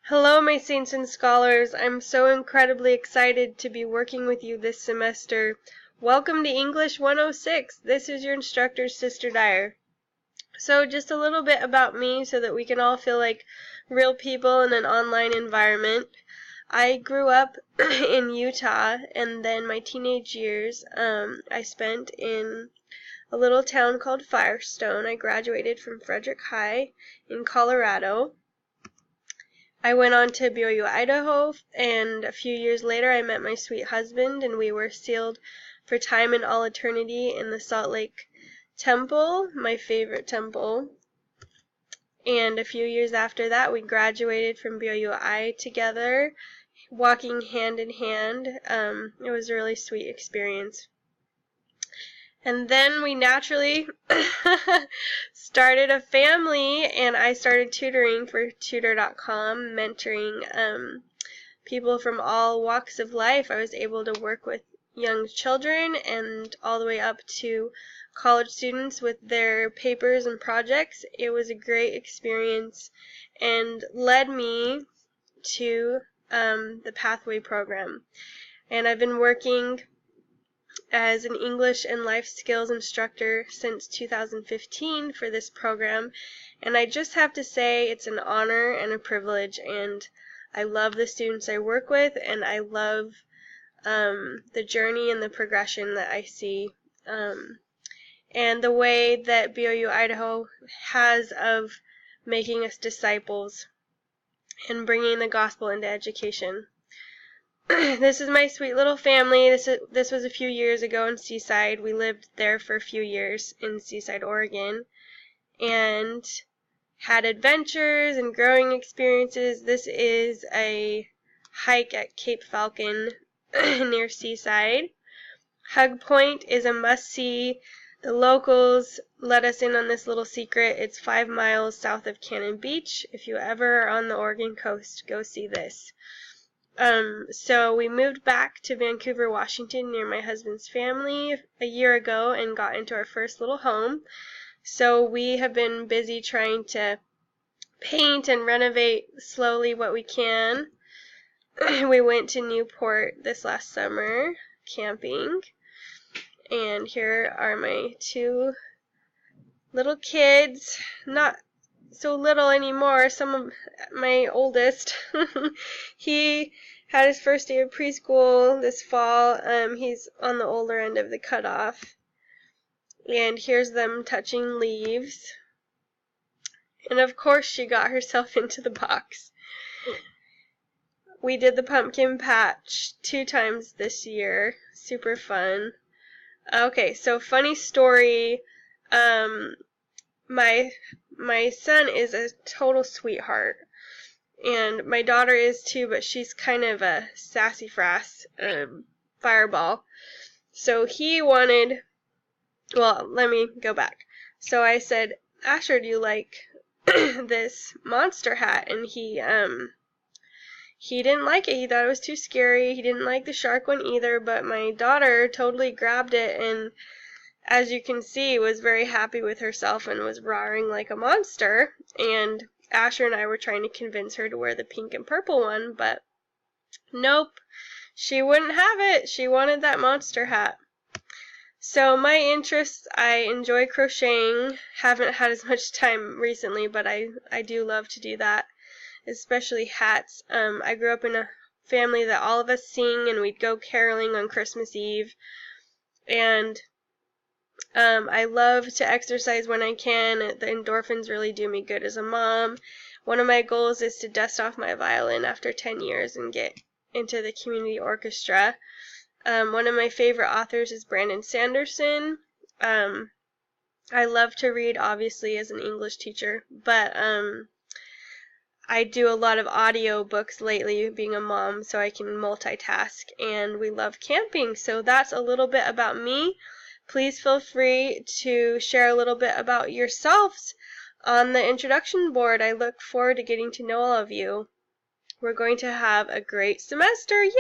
Hello, my saints and scholars. I'm so incredibly excited to be working with you this semester. Welcome to English 106. This is your instructor, Sister Dyer. So just a little bit about me so that we can all feel like real people in an online environment. I grew up in Utah, and then my teenage years I spent in a little town called Firestone. I graduated from Frederick High in Colorado. I went on to BYU, Idaho, and a few years later I met my sweet husband, and we were sealed for time and all eternity in the Salt Lake Temple, my favorite temple. And a few years after that, we graduated from BYU together, walking hand in hand. It was a really sweet experience. And then we naturally started a family, and I started tutoring for tutor.com, mentoring people from all walks of life. I was able to work with young children and all the way up to college students with their papers and projects. It was a great experience and led me to the Pathway program. And I've been working as an English and life skills instructor since 2015 for this program, and I just have to say it's an honor and a privilege, and I love the students I work with, and I love the journey and the progression that I see, and the way that BYU Idaho has of making us disciples and bringing the gospel into education. This is my sweet little family. This was a few years ago in Seaside. We lived there for a few years in Seaside, Oregon, and had adventures and growing experiences. This is a hike at Cape Falcon near Seaside. Hug Point is a must-see. The locals let us in on this little secret. It's 5 miles south of Cannon Beach. If you ever are on the Oregon coast, go see this. So we moved back to Vancouver, Washington, near my husband's family a year ago and got into our first little home. So we have been busy trying to paint and renovate slowly what we can. We went to Newport this last summer camping, and here are my two little kids. Not so little anymore. Some of my oldest, he had his first day of preschool this fall. He's on the older end of the cutoff. And here's them touching leaves. And of course she got herself into the box. We did the pumpkin patch 2 times this year. Super fun. Okay, so funny story. My son is a total sweetheart, and my daughter is too, but she's kind of a sassy frass fireball. So he wanted, well, let me go back. So I said, Asher, do you like this monster hat? And he didn't like it. He thought it was too scary. He didn't like the shark one either, but my daughter totally grabbed it, and as you can see, was very happy with herself and was roaring like a monster. And Asher and I were trying to convince her to wear the pink and purple one, but nope, she wouldn't have it. She wanted that monster hat. So my interests, I enjoy crocheting. Haven't had as much time recently, but I do love to do that, especially hats. I grew up in a family that all of us sing, and we'd go caroling on Christmas Eve. And I love to exercise when I can. The endorphins really do me good as a mom. One of my goals is to dust off my violin after 10 years and get into the community orchestra. One of my favorite authors is Brandon Sanderson. I love to read, obviously, as an English teacher, but I do a lot of audio books lately, being a mom, so I can multitask, and we love camping. So that's a little bit about me. Please feel free to share a little bit about yourselves on the introduction board. I look forward to getting to know all of you. We're going to have a great semester. Yay!